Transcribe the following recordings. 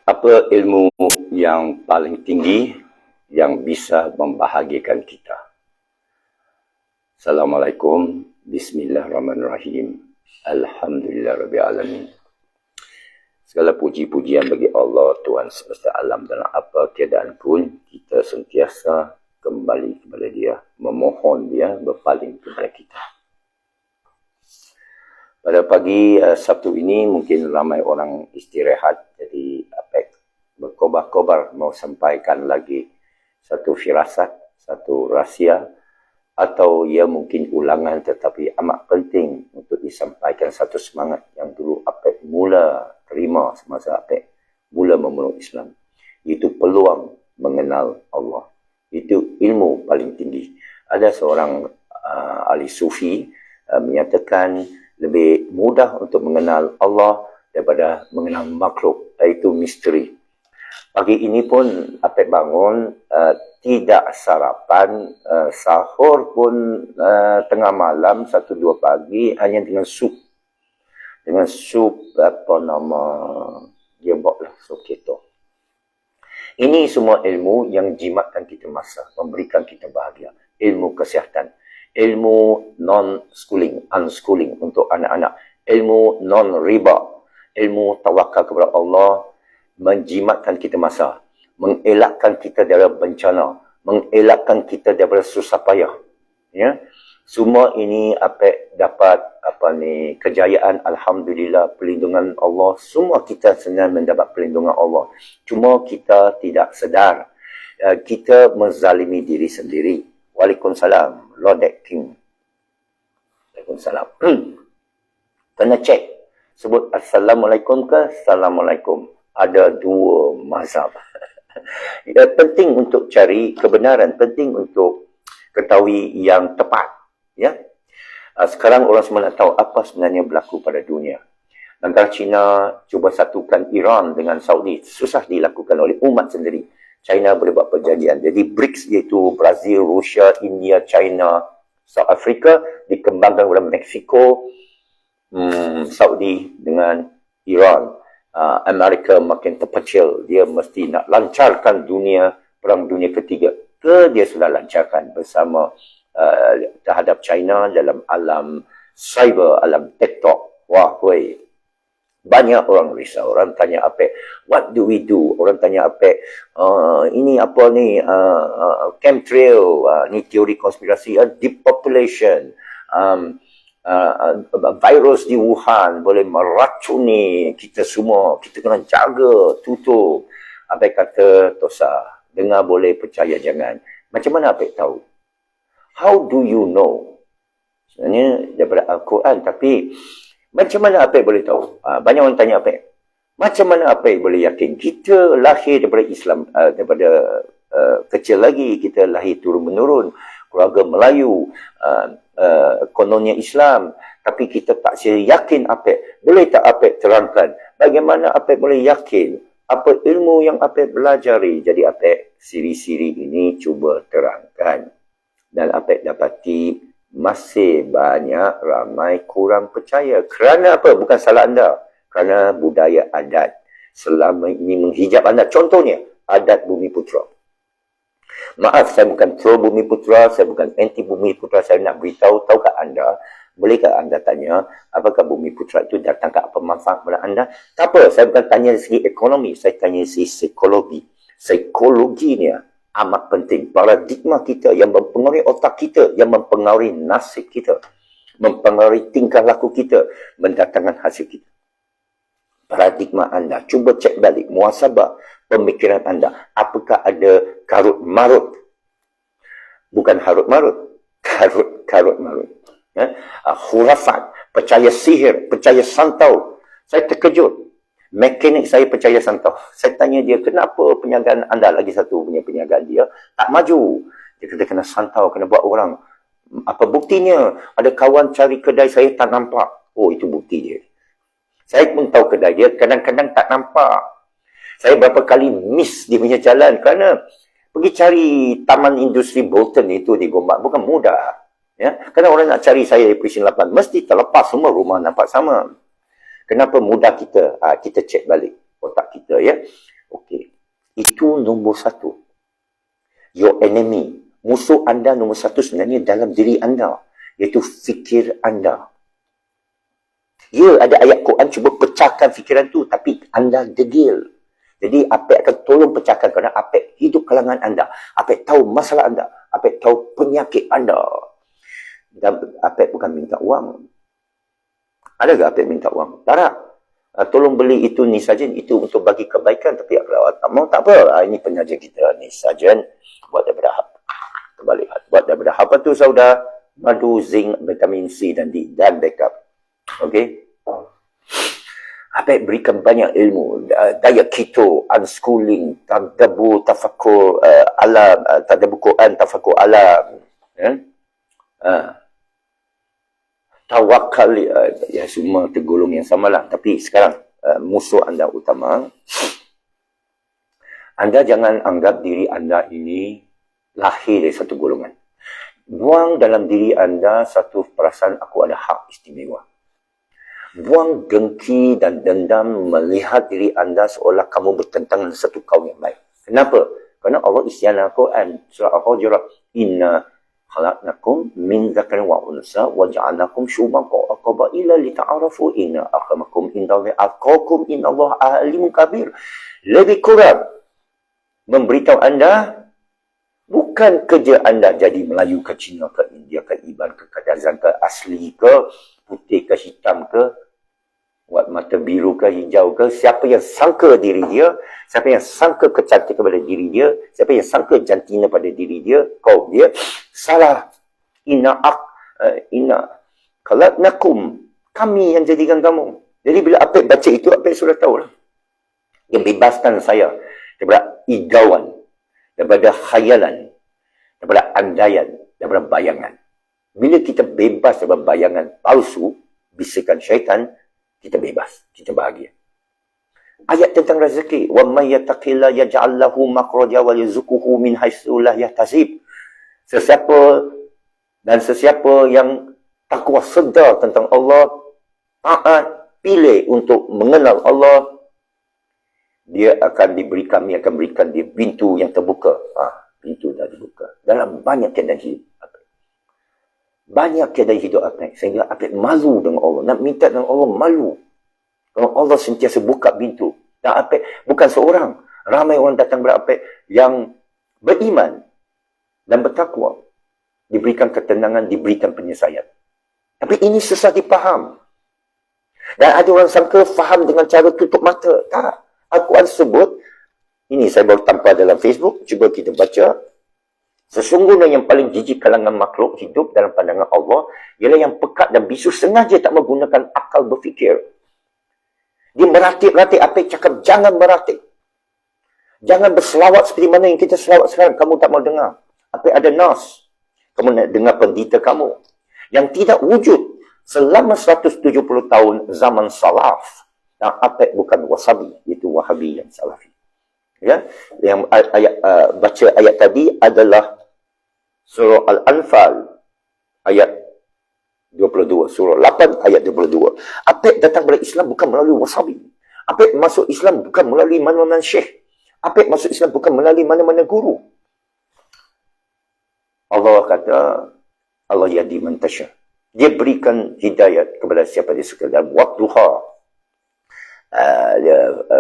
Apa ilmu yang paling tinggi yang bisa membahagiakan kita? Assalamualaikum, bismillahirrahmanirrahim, alhamdulillahirrabbilalamin. Segala puji-pujian bagi Allah, Tuhan semesta alam, dalam apa keadaan pun kita sentiasa kembali kepada Dia, memohon Dia berpaling kepada kita. Pada pagi Sabtu ini mungkin ramai orang istirahat, jadi berkobar-kobar mau sampaikan lagi satu firasat, satu rahsia, atau ia mungkin ulangan tetapi amat penting untuk disampaikan satu semangat yang dulu Apek mula terima semasa Apek mula memeluk Islam. Itu peluang mengenal Allah. Itu ilmu paling tinggi. Ada seorang ahli sufi menyatakan lebih mudah untuk mengenal Allah daripada mengenal makhluk, iaitu misteri. Pagi ini pun Apek bangun, tidak sarapan, sahur pun tengah malam, 1-2 pagi, hanya dengan sup. Dengan sup, apa nama, dia buatlah sup keto. Ini semua ilmu yang jimatkan kita masa, memberikan kita bahagia. Ilmu kesihatan, ilmu non-schooling, unschooling untuk anak-anak, ilmu non-riba, ilmu tawakal kepada Allah, menjimatkan kita masa, mengelakkan kita daripada bencana, mengelakkan kita daripada susah payah. Ya, semua ini Apek dapat kejayaan, alhamdulillah, perlindungan Allah. Semua kita senang mendapat perlindungan Allah. Cuma kita tidak sedar, kita menzalimi diri sendiri. Waalaikumsalam, Lord King. Waalaikumsalam. Kena cek, sebut Assalamualaikum ke Assalamualaikum. Ada 2 mazhab. Ya, penting untuk cari kebenaran, penting untuk ketahui yang tepat. Ya, sekarang orang semua nak tahu apa sebenarnya berlaku pada dunia. Negara China cuba satukan Iran dengan Saudi, susah dilakukan oleh umat sendiri. China boleh buat perjanjian. Jadi BRICS iaitu Brazil, Rusia, India, China, South Africa dikembangkan oleh Mexico, Saudi dengan Iran. Amerika makin terpecil, dia mesti nak lancarkan perang dunia ketiga. Dia sudah lancarkan bersama terhadap China dalam alam cyber, alam TikTok. Wah, banyak orang risau. Orang tanya Apek, what do we do? Orang tanya Apek, ini apa ni, chemtrail, ni teori konspirasi, depopulation, virus di Wuhan boleh meracuni kita semua. Kita kena jaga, tutup. Apek kata, tosa. Dengar boleh, percaya jangan. Macam mana Apek tahu? How do you know? Sebenarnya daripada Al-Quran. Tapi macam mana Apek boleh tahu? Banyak orang tanya Apek, macam mana Apek boleh yakin? Kita lahir daripada Islam, daripada kecil lagi, kita lahir turun-menurun. Keluarga Melayu, kononnya Islam, tapi kita tak yakin Apek. Boleh tak Apek terangkan bagaimana Apek boleh yakin apa ilmu yang Apek belajari? Jadi Apek siri-siri ini cuba terangkan. Dan Apek dapati masih banyak ramai kurang percaya. Kerana apa? Bukan salah anda. Kerana budaya adat selama ini menghijab anda. Contohnya, adat Bumi Putra. Maaf, saya bukan pro Bumi Putra, saya bukan anti Bumi Putra. Saya nak beritahu, tahukah anda, bolehkah anda tanya, apakah Bumi Putra itu datang ke apa manfaat kepada anda? Tak apa, saya bukan tanya dari segi ekonomi, saya tanya dari segi psikologi. Psikologinya amat penting. Paradigma kita yang mempengaruhi otak kita, yang mempengaruhi nasib kita, mempengaruhi tingkah laku kita, mendatangkan hasil kita. Paradigma anda, cuba cek balik, muhasabah pemikiran anda. Apakah ada karut-marut? Bukan harut-marut, karut-marut. Ya? Khurafat, percaya sihir, percaya santau. Saya terkejut. Mekanik saya percaya santau. Saya tanya dia, kenapa perniagaan anda, lagi satu punya perniagaan dia, tak maju? Dia kata, kena santau, kena buat orang. Apa buktinya? Ada kawan cari kedai saya, tak nampak. Oh, itu bukti dia. Saya pun tahu kedai dia, kadang-kadang tak nampak. Saya berapa kali miss dia punya jalan, kerana pergi cari taman industri Bolton itu di Gombak, bukan mudah. Ya? Kerana orang nak cari saya di Presiden 8, mesti terlepas semua rumah nampak sama. Kenapa mudah kita? Kita cek balik otak kita, ya. Itu nombor satu. Your enemy. Musuh anda nombor satu sebenarnya dalam diri anda. Iaitu fikir anda. Ya, ada ayat Quran cuba pecahkan fikiran tu, tapi anda degil. Jadi, Apek akan tolong pecahkan kerana Apek hidup kalangan anda. Apek tahu masalah anda. Apek tahu penyakit anda. Dan Apek bukan minta wang. Ada ke Apek minta wang? Tak. Tolong beli itu ni sajen, itu untuk bagi kebaikan. Tapi kalau tak mau, tak apa. Ini penyajian kita ni sajen. Buat daripada kembali. Buat daripada apa tu, saudara? Madu, zinc, vitamin C dan D. Dan backup. Okey? Apek berikan banyak ilmu. Diet keto, unschooling, tadabbur, tafakur alam, tadabbur Quran, tafakur alam. Tawakal, ya semua tergolong yang samalah. Tapi sekarang, musuh anda utama, anda jangan anggap diri anda ini lahir dari satu golongan. Buang dalam diri anda satu perasaan aku ada hak istimewa. Buang dengki dan dendam melihat diri anda seolah kamu bertentangan dengan satu kaum yang baik. Kenapa? Kerana Allah isyana Quran. Surah Al-Hujurat. Inna khalaqnakum min dzakarin wa unsa wa ja'alnakum syu'uban wa qabaila lita'arafu inna akramakum indallahi atqakum innallaha alimun kabir. Lebih kurang memberitahu anda bukan kerja anda jadi Melayu ke Cina ke India ke Iban ke Kadazan ke asli ke putih ke hitam ke buat mata biru ke hijau ke, siapa yang sangka diri dia, siapa yang sangka kecantikan pada diri dia, siapa yang sangka jantina pada diri dia, kaum dia, salah. Inna khalaqnakum, kami yang jadikan kamu. Jadi bila Apek baca itu, Apek sudah tahu lah. Dia bebaskan saya daripada igauan, daripada khayalan, daripada andaian, daripada bayangan. Bila kita bebas daripada bayangan palsu, bisikan syaitan, kita bebas, kita bahagia. Ayat tentang rezeki, wa may yattaqilla yaj'al lahu makhraja wa yarzuquhu min haitsu la yahtasib. Sesiapa yang takwa sedar tentang Allah, taat, pilih untuk mengenal Allah, dia akan berikan dia pintu yang terbuka. Pintu dah dibuka. Dalam banyak keadaan hidup. Banyak keadaan hidup Apek. Sehingga Apek malu dengan Allah. Nak minta dengan Allah malu. Kalau Allah sentiasa buka pintu. Dan Apek bukan seorang. Ramai orang datang kepada Apek yang beriman dan bertakwa. Diberikan ketenangan, diberikan penyelesaian. Tapi ini susah dipaham. Dan ada orang sangka faham dengan cara tutup mata. Tak. Al-Quran sebut, ini saya baru tampal dalam Facebook, cuba kita baca. Sesungguhnya yang paling jijik kalangan makhluk hidup dalam pandangan Allah ialah yang pekat dan bisu sengaja tak menggunakan akal berfikir. Dia meratik-ratik, Apek cakap jangan meratik. Jangan berselawat seperti mana yang kita selawat sekarang. Kamu tak mau dengar. Apek ada nas. Kamu nak dengar pendeta kamu. Yang tidak wujud selama 170 tahun zaman salaf. Dan Apek bukan wasabi, itu wahabi yang salafi. Ya, yang baca ayat tadi adalah surah Al-Anfal ayat 22, surah 8 ayat 22. Apek datang kepada Islam bukan melalui wasabi. Apek masuk Islam bukan melalui mana-mana syekh. Apek masuk Islam bukan melalui mana-mana guru. Allah kata, Allah yahdi man tasha. Dia berikan hidayat kepada siapa dia suka. Dan waktuha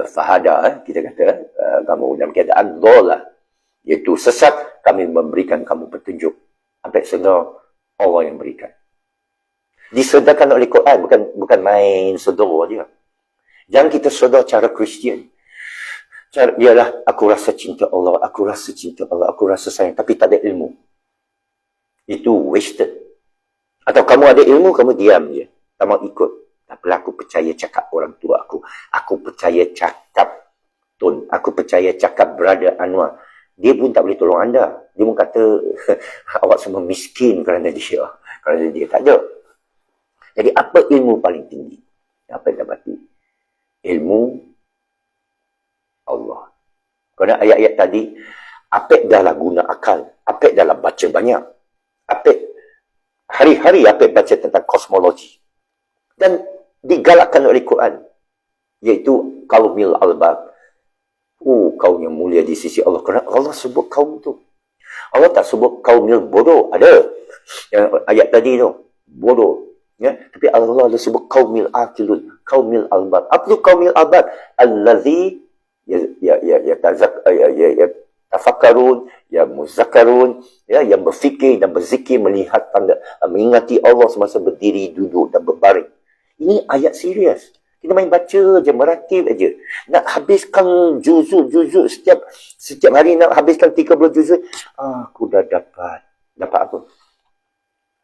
fahada, kita kata kamu dalam keadaan dolah, iaitu sesat, kami memberikan kamu petunjuk. Apek sedar Allah yang berikan. Disedarkan oleh Quran, bukan main sedar dia. Jangan kita sedar cara Kristian. Ialah aku rasa cinta Allah, aku rasa cinta Allah, aku rasa sayang, tapi tak ada ilmu. Itu wasted. Atau kamu ada ilmu, kamu diam je, tak mau ikut. Tak apalah, aku percaya cakap orang tua aku. Aku percaya cakap Tun. Aku percaya cakap Brother Anwar. Dia pun tak boleh tolong anda. Dia pun kata, awak semua miskin kerana dia. Kerana dia tak ada. Jadi, apa ilmu paling tinggi? Apa yang dapati? Ilmu Allah. Kerana ayat-ayat tadi, Apek dah lah guna akal. Apek dah lah baca banyak. Apek, hari-hari Apek baca tentang kosmologi. Dan digalakkan oleh Quran, iaitu qaumil albab. Kaum yang mulia di sisi Allah. Kerana Allah sebut kaum tu. Allah tak sebut kaum yang bodoh. Ada. Yang ayat tadi tu. Bodoh. Ya? Tapi Allah ada sebut kaumil aqilun. Kaumil albab. Apa tu kaumil albab? Allazi tafakkarun, ya muzakkarun, ya, yang berfikir dan berzikir, melihat tanda, mengingati Allah semasa berdiri, duduk dan berbaring. Ini ayat serius. Kita main baca je, meratib aja. Nak habiskan juzuk setiap hari nak habiskan 30 juzuk. Aku dah dapat. Dapat apa?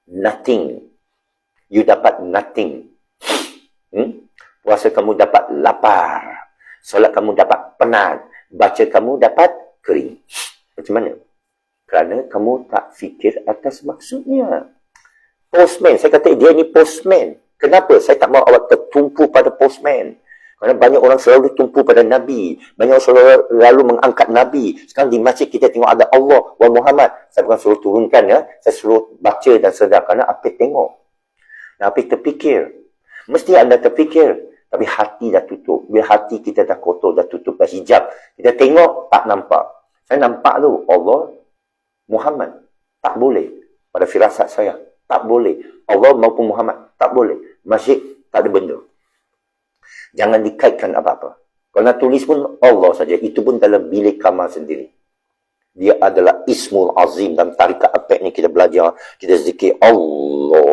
Nothing. You dapat nothing. Puasa kamu dapat lapar. Solat kamu dapat penat. Baca kamu dapat kering. Macam mana? Kerana kamu tak fikir atas maksudnya. Postman. Saya kata dia ni postman. Kenapa? Saya tak mahu awak tertumpu pada postman. Kerana banyak orang selalu tumpu pada Nabi. Banyak orang selalu mengangkat Nabi. Sekarang di masjid kita tengok ada Allah wa Muhammad. Saya bukan suruh turunkan ya. Saya suruh baca dan sedar. Kerana apa tengok. Dan apa terfikir. Mesti anda terfikir. Tapi hati dah tutup. Bila hati kita dah kotor, dah tutup, dah hijab. Kita tengok, tak nampak. Saya nampak tu Allah Muhammad. Tak boleh. Pada firasat saya. Tak boleh. Allah maupun Muhammad. Tak boleh. Masjid tak ada benda. Jangan dikaitkan apa-apa. Kalau nak tulis pun Allah saja. Itu pun dalam bilik kamar sendiri. Dia adalah Ismul Azim. Dalam tarikat apek ni kita belajar. Kita zikir Allah.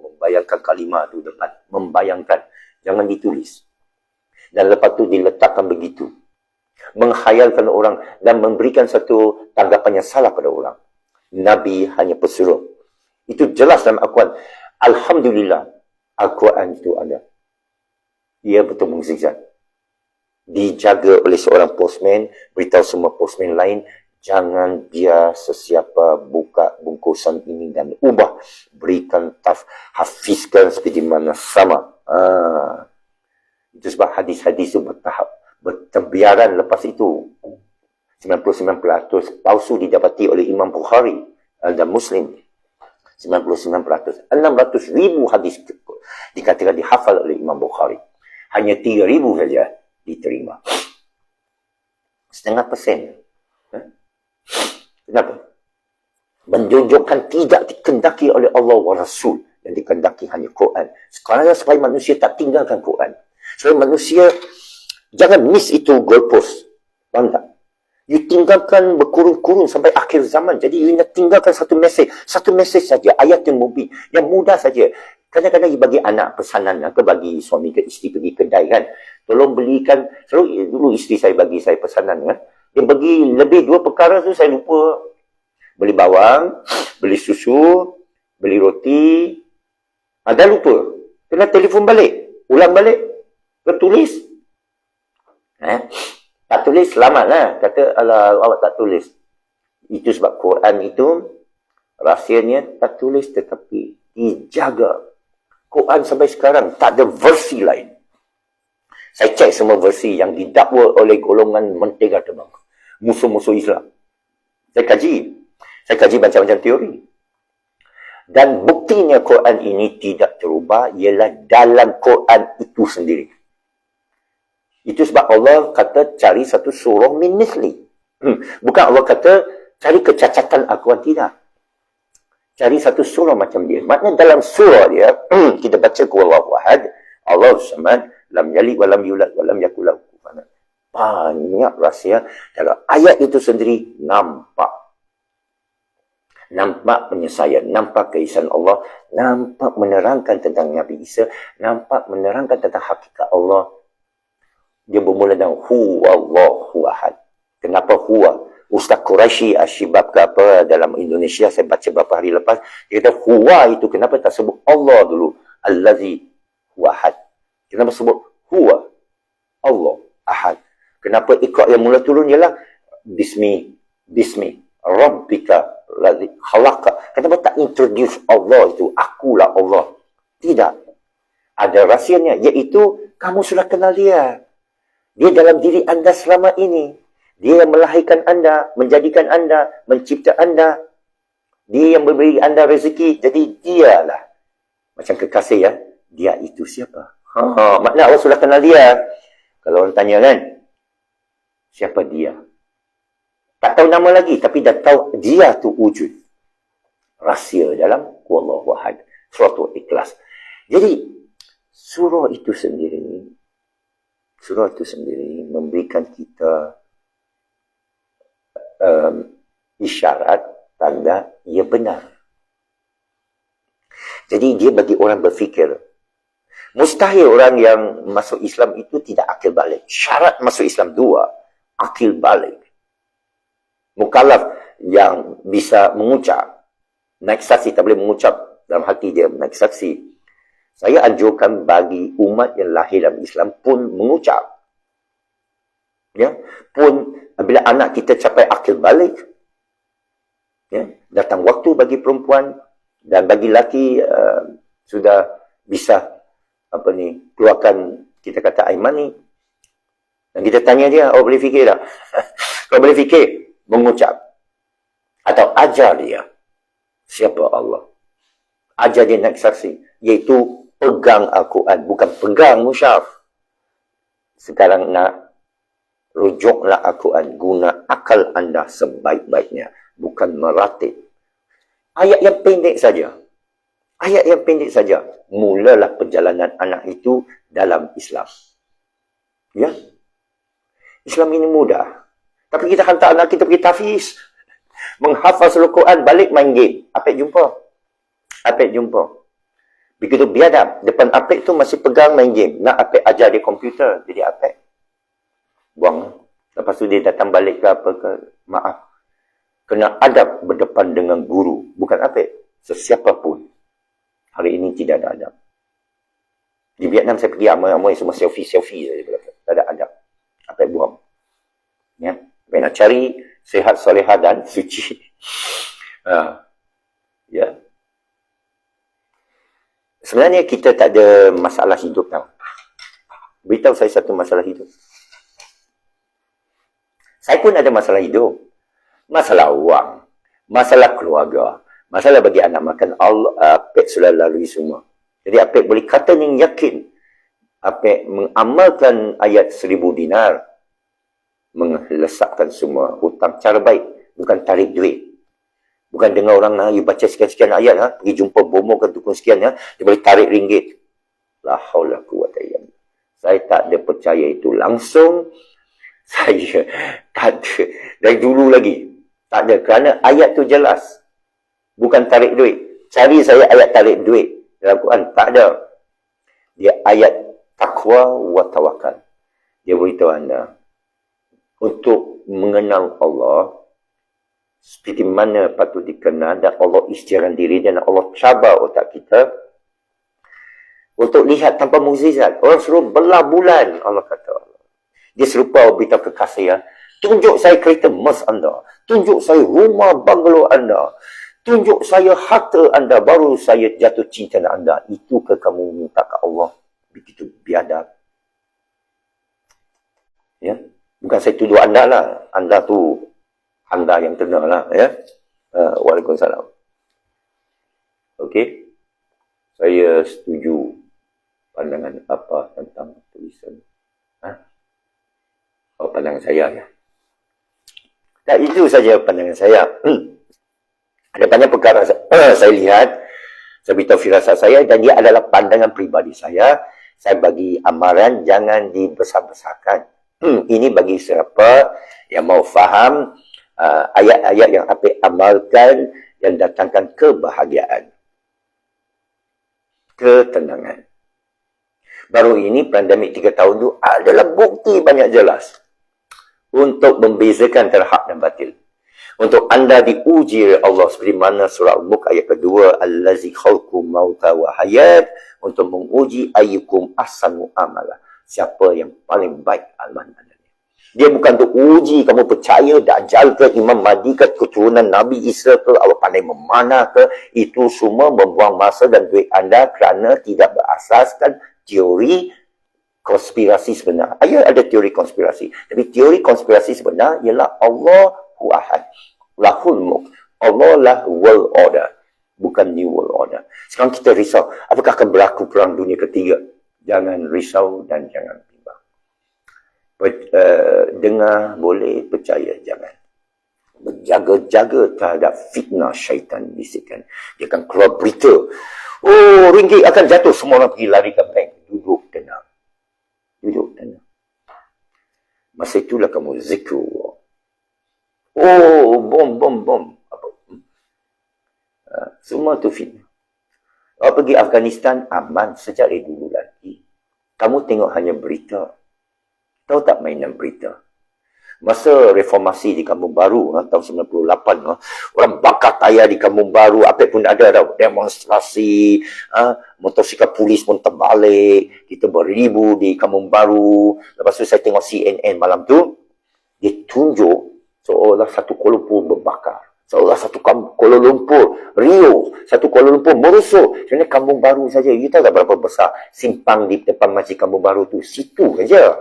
Membayangkan kalimah tu depan. Membayangkan. Jangan ditulis. Dan lepas tu diletakkan begitu. Menghayalkan orang. Dan memberikan satu tanggapan yang salah pada orang. Nabi hanya pesuruh. Itu jelas dalam Al-Quran. Alhamdulillah. Al-Quran itu ada. Ia betul mukjizat. Dijaga oleh seorang postman. Beritahu semua postman lain. Jangan biar sesiapa buka bungkusan ini dan ubah. Berikan hafizkan seperti mana sama. Itu sebab hadis-hadis itu bertahap. Bertebiaran lepas itu. 99% palsu didapati oleh Imam Bukhari dan Muslim. 99%. 600,000 hadis dikatakan dihafal oleh Imam Bukhari. Hanya 3,000 saja diterima. 0,5%. Kenapa? Menjunjukkan tidak dikendaki oleh Allah wa Rasul. Yang dikendaki hanya Quran. Sekarang supaya manusia tak tinggalkan Quran. Supaya manusia jangan miss itu goalpost. Faham tak? You tinggalkan berkurun-kurun sampai akhir zaman. Jadi you nak tinggalkan satu mesej. Satu mesej saja. Ayat yang mubin. Yang mudah saja. Kadang-kadang you bagi anak pesanan. Ke bagi suami ke isteri pergi kedai kan. Tolong belikan. Selalu dulu isteri saya bagi saya pesanan kan. Dia bagi lebih 2 perkara tu saya lupa. Beli bawang. Beli susu. Beli roti. Dah lupa. Kena telefon balik. Ulang balik. Tulis. Tak tulis, selamatlah. Kata, alah, awak tak tulis. Itu sebab Quran itu, rahsianya tak tulis tetapi dijaga. Quran sampai sekarang tak ada versi lain. Saya cek semua versi yang didakwa oleh golongan mentega terbang. Musuh-musuh Islam. Saya kaji macam-macam teori. Dan buktinya Quran ini tidak terubah ialah dalam Quran itu sendiri. Itu sebab Allah kata cari satu surah min mithli. Bukan Allah kata cari kecacatan Al-Quran, tidak. Cari satu surah macam dia. Maknanya dalam surah dia, kita baca Huwallahu ahad, Allahus samad, lam yalid wa lam yulad wa lam yakul lahu kufuwan ahad. Banyak rahsia. Dalam ayat itu sendiri nampak. Nampak penyelesaian, nampak keisahan Allah, nampak menerangkan tentang Nabi Isa, nampak menerangkan tentang hakikat Allah. Dia bermula dengan Huwallahu ahad. Kenapa huwa? Ustaz Quraisy Asyibab ke apa dalam Indonesia, saya baca beberapa hari lepas, dia kata huwa itu kenapa tak sebut Allah dulu? Allazi huwa ahad. Kenapa sebut huwa? Allah ahad. Kenapa iqra yang mula turun ialah Bismi Rabbika ladzi khalaqa. Kenapa tak introduce Allah itu? Akulah Allah. Tidak. Ada rahsianya, iaitu kamu sudah kenal dia. Dia dalam diri anda selama ini. Dia yang melahirkan anda, menjadikan anda, mencipta anda. Dia yang memberi anda rezeki. Jadi dialah. Macam kekasih ya. Dia itu siapa? Maknanya Allah sudah kenal dia. Kalau orang tanya kan, siapa dia? Tak tahu nama lagi, tapi dah tahu dia tu wujud. Rahsia dalam Wallahu Ahad. Surah Ikhlas. Jadi, surah itu sendiri memberikan kita isyarat, tanda, ia benar. Jadi, dia bagi orang berfikir. Mustahil orang yang masuk Islam itu tidak akil balik. Syarat masuk Islam 2, akil balik. Mukallaf yang bisa mengucap, naik saksi, tak boleh mengucap dalam hati dia, naik saksi. Saya anjurkan bagi umat yang lahir dalam Islam pun mengucap. Ya, pun bila anak kita capai akil balik, ya, datang waktu bagi perempuan dan bagi lelaki sudah bisa keluarkan, kita kata, air mani. Dan kita tanya dia, boleh fikir tak? Kalau boleh fikir, mengucap. Atau ajar dia siapa Allah. Ajar dia naik saksi. Iaitu pegang Al-Quran. Bukan pegang musyaf. Sekarang nak rujuklah Al-Quran. Guna akal anda sebaik-baiknya. Bukan meratib. Ayat yang pendek saja. Ayat yang pendek saja. Mulalah perjalanan anak itu dalam Islam. Ya? Islam ini mudah. Tapi kita hantar anak kita pergi tahfiz. Menghafaz Al-Quran, balik main game. Apek jumpa. Begitu biadab. Depan apek tu masih pegang main game. Nak apek ajar dia komputer. Jadi apek buang. Lepas tu dia datang balik ke apa ke. Maaf. Kena adab berdepan dengan guru. Bukan apek. Sesiapa pun. Hari ini tidak ada adab. Di Vietnam saya pergi amai-amai semua selfie-selfie saja. Tak ada adab. Apek buang. Ya. Apek nak cari sihat, solehah dan suci. Ya. Sebenarnya kita tak ada masalah hidup tau. Beritahu saya satu masalah hidup. Saya pun ada masalah hidup. Masalah wang. Masalah keluarga. Masalah bagi anak makan. Allah, Apek sudah lalui semua. Jadi Apek boleh kata yang yakin. Apek mengamalkan ayat 1000 dinar. Melesakkan semua hutang cara baik. Bukan tarik duit. Bukan dengar orang, you baca sekian-sekian ayat, pergi jumpa bomo ke dukun sekian, dia boleh tarik ringgit. La haula quwwata illa billah. Saya tak ada percaya itu langsung. Saya tak ada. Dari dulu lagi. Tak ada. Kerana ayat tu jelas. Bukan tarik duit. Cari saya ayat tarik duit dalam Quran. Tak ada. Dia ayat taqwa wa tawakal. Dia beritahu anda. Untuk mengenal Allah, seperti mana patut dikenal, dan Allah isytiharkan diri dan Allah cabar otak kita untuk lihat tanpa mukjizat. Orang suruh belah bulan, Allah kata. Dia serupa beritahu kekasih, tunjuk saya kereta emas anda, tunjuk saya rumah banglo anda, tunjuk saya harta anda, baru saya jatuh cinta dengan anda. Itu ke kamu minta ke Allah? Begitu biadab. Ya. Bukan saya tuduh anda lah. Anda tu, anda yang kena lah. Ya. Waalaikumsalam. Okey. Saya setuju pandangan apa tentang tulisan. Oh, pandangan saya ya. Tak, itu saja pandangan saya. Ada banyak perkara saya lihat. Saya beritahu firasat saya dan dia adalah pandangan peribadi saya. Saya bagi amaran jangan dibesar-besarkan. Ini bagi siapa yang mau faham ayat-ayat yang Apek amalkan yang datangkan kebahagiaan, ketenangan. Baru ini pandemik 3 tahun itu adalah bukti banyak jelas untuk membezakan antara hak dan batil. Untuk anda diuji oleh Allah seperti mana surah Al-Mulk ayat kedua, allazi khalaqakum mauta wa hayat, untuk menguji ayyukum ahsanu amala. Siapa yang paling baik amalannya. Dia bukan untuk uji kamu percaya Dajjal ke, Imam Mahdi ke, keturunan Nabi Isa ke, Allah pandai memanah ke. Itu semua membuang masa dan duit anda kerana tidak berasaskan teori konspirasi sebenar. Ada teori konspirasi. Tapi teori konspirasi sebenar ialah Allahu Ahad. Lahul Mulk. Allah lah world order. Bukan new world order. Sekarang kita risau. Apakah akan berlaku perang dunia ketiga? Jangan risau dan jangan bimbang. Dengar boleh, percaya jangan. Berjaga-jaga terhadap fitnah syaitan bisikan. Dia akan keluar berita. Oh, ringgit akan jatuh. Semua orang pergi lari ke bank. Duduk tenang. Duduk tenang. Masa itulah kamu zikir Allah. Oh, bom. Apa? Semua tu fitnah. Kalau pergi Afghanistan, aman sejak dari dulu lagi. Kamu tengok hanya berita. Tahu tak mainan berita? Masa reformasi di Kampung Baru tahun 98, orang bakar tayar di Kampung Baru, apa pun ada demonstrasi, motosikal polis pun terbalik, kita beribu di Kampung Baru. Lepas tu saya tengok CNN malam tu, dia tunjuk seolah satu Kuala Lumpur berbakar, seolah satu Kuala Lumpur, Rio, satu Kuala Lumpur merosot. Sebenarnya Kampung Baru saja, you tahu tak berapa besar simpang di depan masjid Kampung Baru tu? Situ saja.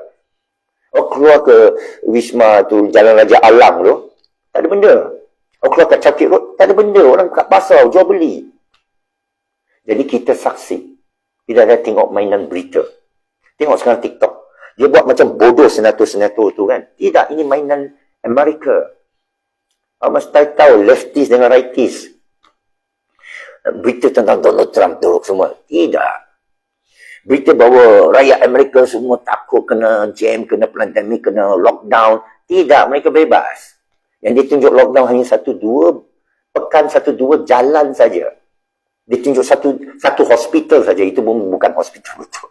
Oh, keluar ke Wisma tu, Jalan Raja Alang tu, tak ada benda. Oh, keluar kat Cakit Road, tak ada benda. Orang kat pasar, jual beli. Jadi kita saksi. Tidak ada tengok mainan berita. Tengok sekarang TikTok. Dia buat macam bodoh senator-senator tu kan. Tidak, ini mainan Amerika. Mesti tahu lefties dengan righties. Berita tentang Donald Trump tu semua. Tidak. Berita bahawa rakyat Amerika semua takut kena jam, kena pandemik, kena lockdown. Tidak, mereka bebas. Yang ditunjuk lockdown hanya 1-2 pekan, 1-2 jalan saja. Ditunjuk satu hospital saja. Itu pun bukan hospital betul.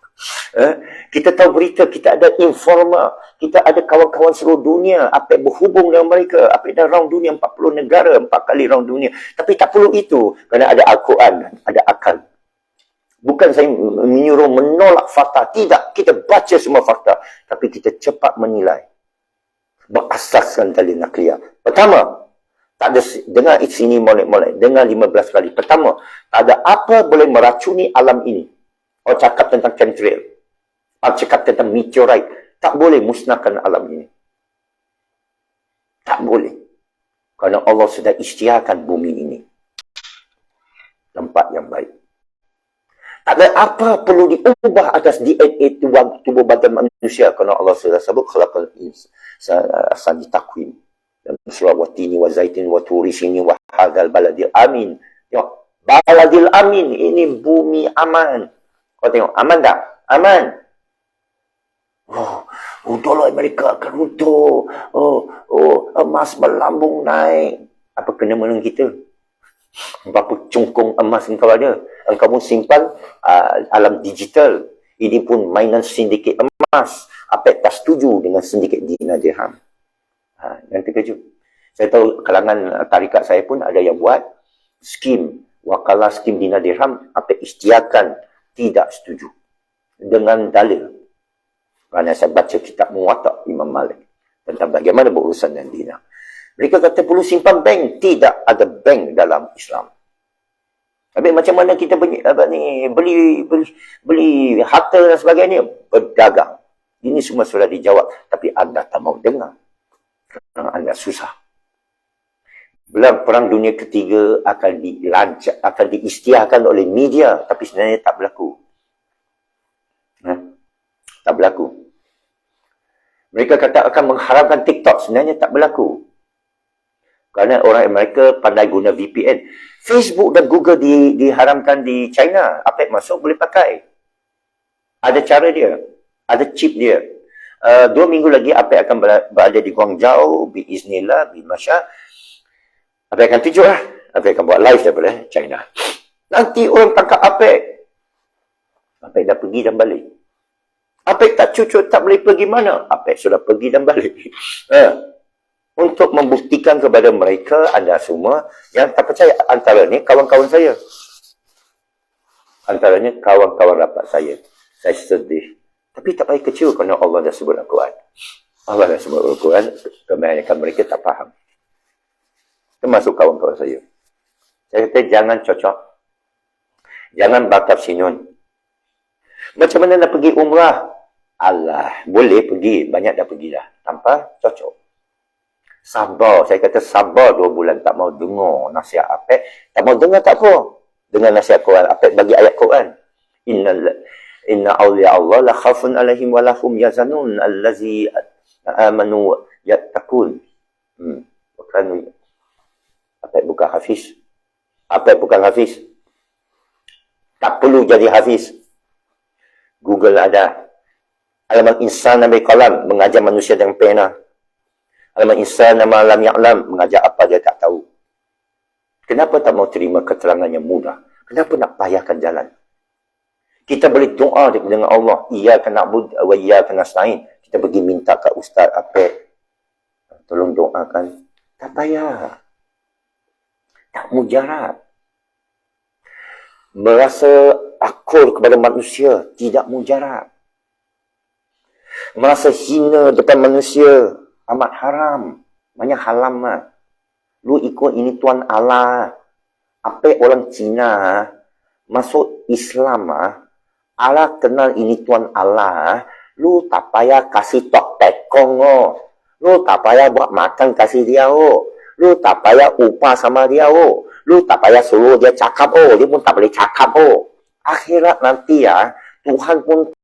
Kita tahu berita, kita ada informa, kita ada kawan-kawan seluruh dunia, apa berhubung dengan mereka, apa dah round dunia, 40 negara, 4 kali round dunia. Tapi tak perlu itu, kerana ada Al-Quran, ada akal. Bukan saya menyuruh menolak fakta. Tidak. Kita baca semua fakta. Tapi kita cepat menilai. Berasaskan dalil nakliyah. Pertama, tak ada, dengar sini molek-molek. Dengar 15 kali. Pertama, tak ada apa boleh meracuni alam ini. Orang cakap tentang chemtrail. Orang cakap tentang meteorite. Tak boleh musnahkan alam ini. Tak boleh. Kerana Allah sudah isytiharkan bumi ini. Tempat yang baik. Tak ada apa perlu diubah atas DNA tubuh badan manusia. Kerana Allah sudah sebut khalaqal insan takwim. Dan surah watini wa zaitin wa turi sini wa hadal baladil amin. Tengok. Baladil amin. Ini bumi aman. Kau tengok. Aman tak? Aman. Dolar Amerika akan runtuh. Emas melambung naik. Apa kena menang kita? Berapa cungkung emas engkau ada? Engkau pun simpan alam digital. Ini pun mainan sindiket emas. Apa tak setuju dengan sindiket dinar dirham? Yang terkejut. Saya tahu kalangan tarikat saya pun ada yang buat skim, wakalah skim dinar dirham, apa isytiharkan tidak setuju. Dengan dalil. Kerana saya baca kitab Muwatta Imam Malik tentang bagaimana berurusan dengan dinar. Mereka kata perlu simpan bank. Tidak ada bank dalam Islam. Habis macam mana kita beli harta dan sebagainya? Berdagang. Ini semua sudah dijawab. Tapi anda tak mau dengar. Kerana anda susah. Perang Dunia Ketiga akan diisytiharkan oleh media. Tapi sebenarnya tak berlaku. Tak berlaku. Mereka kata akan mengharamkan TikTok. Sebenarnya tak berlaku. Kerana orang Amerika pandai guna VPN. Facebook dan Google diharamkan di China. Apa yang masuk boleh pakai. Ada cara dia. Ada chip dia. 2 minggu lagi apa akan berada di Guangzhou, biiznillah, bimasya. Apa akan tunjuk lah. Apa akan buat live daripada China. Nanti orang tangkap apa. Apa dah pergi dan balik. Apa tak cucuk tak boleh pergi mana. Apa sudah pergi dan balik. Untuk membuktikan kepada mereka, anda semua yang tak percaya, antaranya kawan-kawan saya. Antaranya kawan-kawan rapat saya. Saya sedih. Tapi tak payah kecil kerana Allah dah sebut Al-Quran. Allah dah sebut Al-Quran, kebanyakan mereka tak faham. Termasuk kawan-kawan saya. Saya kata jangan cocok. Jangan bakap sinun. Macam mana nak pergi umrah? Allah, boleh pergi. Banyak dah pergi dah. Tanpa cocok. Sabar. Saya kata sabar 2 bulan. Tak mau dengar nasihat Apek. Tak mau dengar tak apa. Dengar nasihat Quran. Apek bagi ayat Quran. Inna awliya Allah la khafun alaihim wa lahum yazanun. Allazi amanu yattaqun. Bukan apa bukan hafiz. Apa bukan hafiz? Tak perlu jadi hafiz. Google ada. Alamal insan nabi qalam, mengajar manusia dengan pena. Alamal insan nama lam ya'lam, mengajar apa dia tak tahu. Kenapa tak mau terima keterangan yang mudah? Kenapa nak payahkan jalan? Kita boleh doa dengan Allah. Iyyaka na'budu wa iyyaka nasta'in. Kita pergi minta kat ustaz apa? Tolong doakan. Tak payah. Tak mujarab. Merasa akur kepada manusia, tidak mujarab. Merasa hina depan manusia, amat haram. Banyak halam lah. Lu ikut ini Tuan Allah. Apa orang Cina masuk Islam Allah kenal ini Tuan Allah. Lu tak payah kasih tok tekong. Lu tak payah buat makan kasih dia. Lu tak payah upah sama dia. Lu tak payah suruh dia cakap. Dia pun tak boleh cakap. Akhirat nanti Tuhan pun